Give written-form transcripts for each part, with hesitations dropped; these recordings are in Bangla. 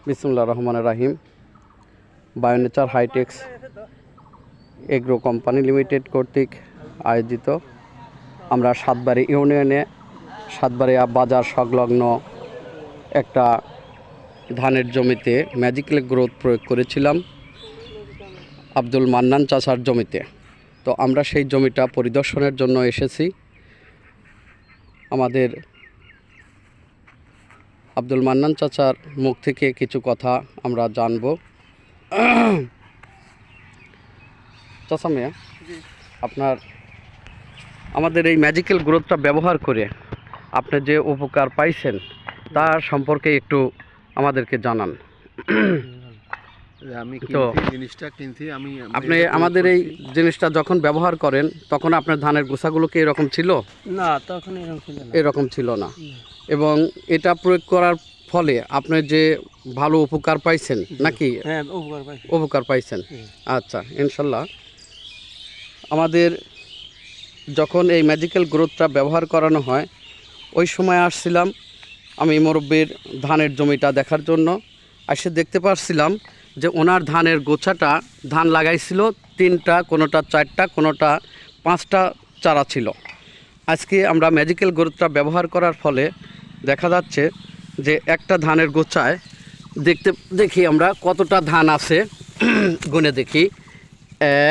বিসমুল্লাহির রহমানির রহিম। বায়োনেচার হাইটেক্স এগ্রো কোম্পানি লিমিটেড কর্তৃক আয়োজিত আমরা সাতবাড়ি ইউনিয়নে সাতবাড়িয়া বাজার সংলগ্ন একটা ধানের জমিতে ম্যাজিক্যাল গ্রোথ প্রয়োগ করেছিলাম আব্দুল মান্নান চাচার জমিতে। তো আমরা সেই জমিটা পরিদর্শনের জন্য এসেছি। আমাদের আব্দুল মান্নান চাচার মুখ থেকে কিছু কথা আমরা জানব। চাচা মিয়া, আপনার আমাদের এই ম্যাজিক্যাল গ্রোথটা ব্যবহার করে আপনি যে উপকার পাইছেন তার সম্পর্কে একটু আমাদেরকে জানান। তো আপনি আমাদের এই জিনিসটা যখন ব্যবহার করেন তখন আপনার ধানের গোছাগুলো কি এরকম ছিল? না, তখন এরকম ছিল না। এবং এটা প্রয়োগ করার ফলে আপনি যে ভালো উপকার পাইছেন নাকি? হ্যাঁ, উপকার পাইছেন। আচ্ছা, ইনশাল্লাহ। আমাদের যখন এই ম্যাজিক্যাল গ্রোথটা ব্যবহার করানো হয় ওই সময় আসছিলাম আমি মুরব্বির ধানের জমিটা দেখার জন্য। এসে দেখতে পাচ্ছিলাম যে ওনার ধানের গোছাটা ধান লাগাইছিল 3টা, কোনোটা 4টা, কোনোটা 5টা চারা ছিল। আজকে আমরা ম্যাজিক্যাল গ্রোথটা ব্যবহার করার ফলে দেখা যাচ্ছে যে একটা ধানের গোছায় দেখি আমরা কতটা ধান আছে। গুনে দেখি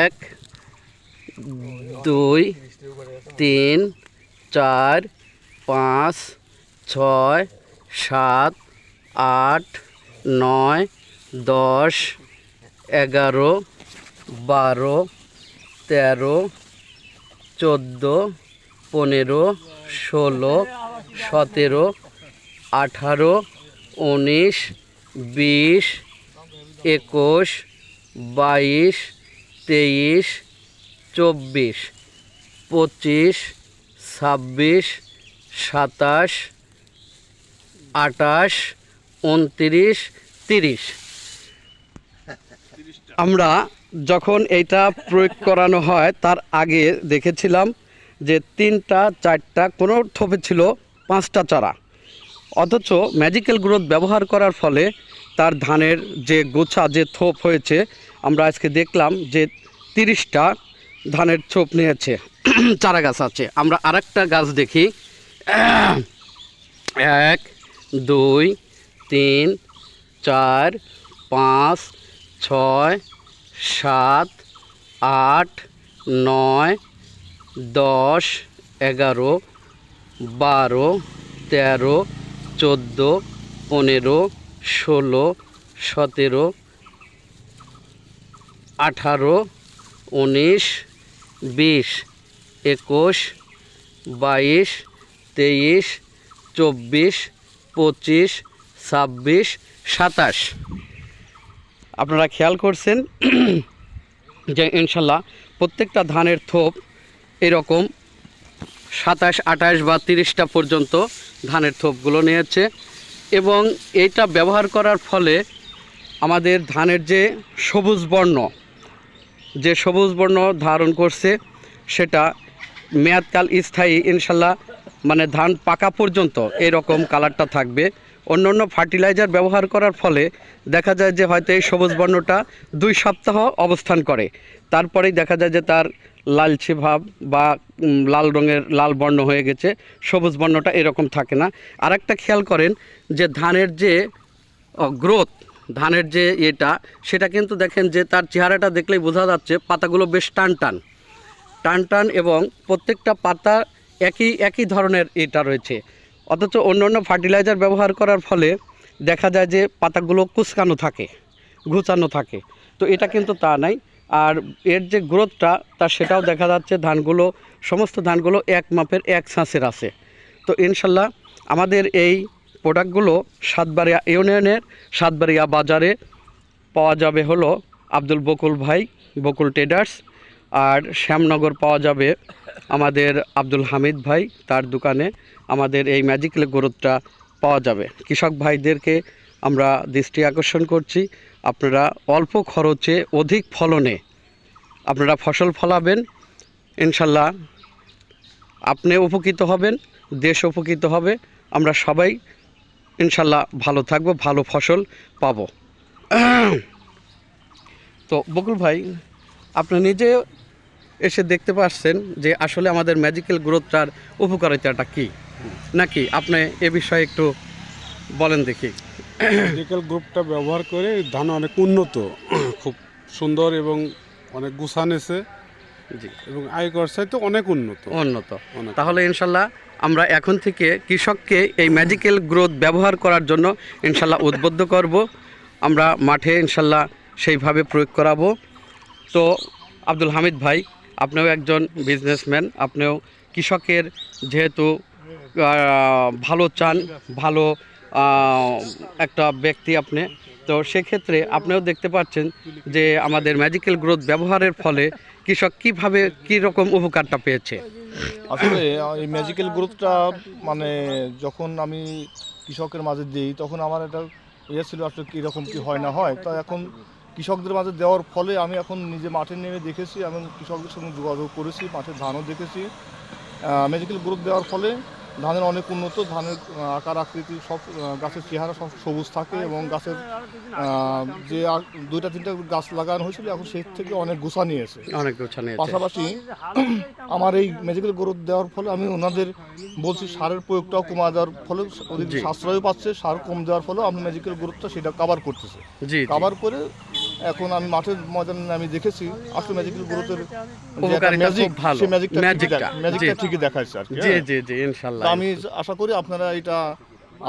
1 2 3 4 5 6 7 8 9 10 11 12 13 14 15 16 17 18 19 20 21 22 23 24 25 26 27 28 29 30। আমরা যখন এইটা প্রয়োগ করানো হয় তার আগে দেখেছিলাম যে 3টা 4টা, কোনো থোপে ছিল 5টা চারা। অথচ ম্যাজিক্যাল গ্রোথ ব্যবহার করার ফলে তার ধানের যে গোছা, যে থোপ হয়েছে, আমরা আজকে দেখলাম যে 30টা ধানের থোপ নিয়েছে, চারা গাছ আছে। আমরা আরেকটা গাছ দেখি। 1 2 3 4 5 6 7 8 9 10 11 12 13 14 15 16 17 18 19 20 21 22 23 24 25 26 27। আপনারা খেয়াল করছেন যে ইনশাল্লাহ প্রত্যেকটা ধানের থোপ এরকম 27 28 বা 30টা পর্যন্ত ধানের থোপগুলো নিয়েছে। এবং এইটা ব্যবহার করার ফলে আমাদের ধানের যে সবুজ বর্ণ ধারণ করছে সেটা মেয়াদকাল স্থায়ী, ইনশাল্লাহ। মানে ধান পাকা পর্যন্ত এরকম কালারটা থাকবে। অন্য অন্য ফার্টিলাইজার ব্যবহার করার ফলে দেখা যায় যে হয়তো এই সবুজ বর্ণটা 2 সপ্তাহ অবস্থান করে, তারপরেই দেখা যায় যে তার লালচে ভাব বা লাল বর্ণ হয়ে গেছে। সবুজ বর্ণটা এরকম থাকে না। আরেকটা খেয়াল করেন যে ধানের যে গ্রোথ, ধানের যে সেটা কিন্তু দেখেন যে তার চেহারাটা দেখলেই বোঝা যাচ্ছে পাতাগুলো বেশ টান এবং প্রত্যেকটা পাতা একই ধরনের রয়েছে। অথচ অন্য ফার্টিলাইজার ব্যবহার করার ফলে দেখা যায় যে পাতাগুলো কুচকানো থাকে, ঘুচানো থাকে। তো এটা কিন্তু তা নাই। আর এর যে গ্রোথটা সেটাও দেখা যাচ্ছে সমস্ত ধানগুলো এক মাপের, এক ছাঁচের আছে। তো ইনশাল্লাহ আমাদের এই প্রোডাক্টগুলো সাতবাড়িয়া ইউনিয়নের সাতবাড়িয়া বাজারে পাওয়া যাবে হলো আব্দুল বকুল ট্রেডার্স। আর শ্যামনগর পাওয়া যাবে আমাদের আব্দুল হামিদ ভাই, তার দোকানে আমাদের এই ম্যাজিক্যাল গ্রোথটা পাওয়া যাবে। কৃষক ভাইদেরকে আমরা দৃষ্টি আকর্ষণ করছি, আপনারা অল্প খরচে অধিক ফলনে আপনারা ফসল ফলাবেন। ইনশাল্লাহ আপনি উপকৃত হবেন, দেশ উপকৃত হবে, আমরা সবাই ইনশাল্লাহ ভালো থাকবো, ভালো ফসল পাবো। তো বকুল ভাই, আপনি নিজে এসে দেখতে পাচ্ছেন যে আসলে আমাদের ম্যাজিক্যাল গ্রোথটার উপকারিতাটা কি, নাকি আপনি এ বিষয়ে একটু বলেন দেখি। মেডিকেল গ্রুপটা ব্যবহার করে ধান অনেক উন্নত, খুব সুন্দর এবং অনেক গুছানেছে জি, এবং আয়কর চাইতে অনেক উন্নত। অনেক। তাহলে ইনশাল্লাহ আমরা এখন থেকে কৃষককে এই ম্যাজিক্যাল গ্রোথ ব্যবহার করার জন্য ইনশাল্লাহ উদ্বুদ্ধ করব। আমরা মাঠে ইনশাল্লাহ সেইভাবে প্রয়োগ করাবো। তো আব্দুল হামিদ ভাই, আপনিও একজন বিজনেসম্যান, আপনিও কৃষকের যেহেতু ভালো চান, ভালো একটা ব্যক্তি আপনি, তো সেক্ষেত্রে আপনিও দেখতে পাচ্ছেন যে আমাদের ম্যাজিক্যাল গ্রোথ ব্যবহারের ফলে কৃষক কীভাবে কী রকম উপকারটা পেয়েছে। আসলে এই ম্যাজিক্যাল গ্রোথটা মানে যখন আমি কৃষকের মাঝে দিই তখন আমার একটা ইয়ে ছিল আসলে কীরকম কী হয় না হয়। তো এখন কৃষকদের মাঝে দেওয়ার ফলে আমি এখন নিজে মাঠে নেমে দেখেছি, আমি কৃষকদের সঙ্গে যোগাযোগ করেছি, মাঠে ধানও দেখেছি। ম্যাজিক্যাল গ্রোথ দেওয়ার ফলে ধানের অনেক উন্নত, ধানের আকার আকৃতি সব, গাছের চেহারা সব সবুজ থাকে এবং গাছের যে দুইটা তিনটা গাছ লাগানো হয়েছিল এখন সেই থেকে অনেক গোছা নিয়েছে। পাশাপাশি আমার এই ম্যাজিক্যাল গ্রোথ দেওয়ার ফলে আমি ওনাদের বলছি সারের প্রয়োগটাও কমা দেওয়ার ফলে ওদের সাশ্রয় পাচ্ছে, সার কম দেওয়ার ফলেও আমি ম্যাজিক্যাল গ্রোথটা সেটা কভার করতেছে। কভার করে এখন আমি মাঠের ময়দানে আমি দেখেছি আসলে ম্যাজিক্যাল গ্রোথের ম্যাজিকটা ঠিকই দেখাচ্ছে আর কি। আমি আশা করি আপনারা এটা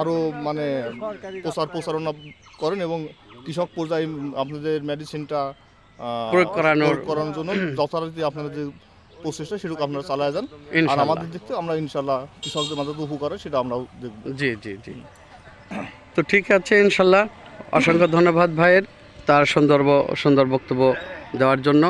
আরো মানে প্রচারণা করেন এবং কৃষক পর্যায়ে আপনাদের মেডিসিনটা প্রয়োগ করানোর জন্য যথারীতি আপনারা যে প্রসেসটা সেটুকু আপনারা চালায় যান। আর আমাদের দিক থেকে আমরা ইনশাল্লাহ কৃষকদের মাঝে উপকার সেটা আমরাও দেখব। জি জি জি। তো ঠিক আছে, ইনশাল্লাহ অসংখ্য ধন্যবাদ ভাইয়ের তার সুন্দর বক্তব্য দেওয়ার জন্য।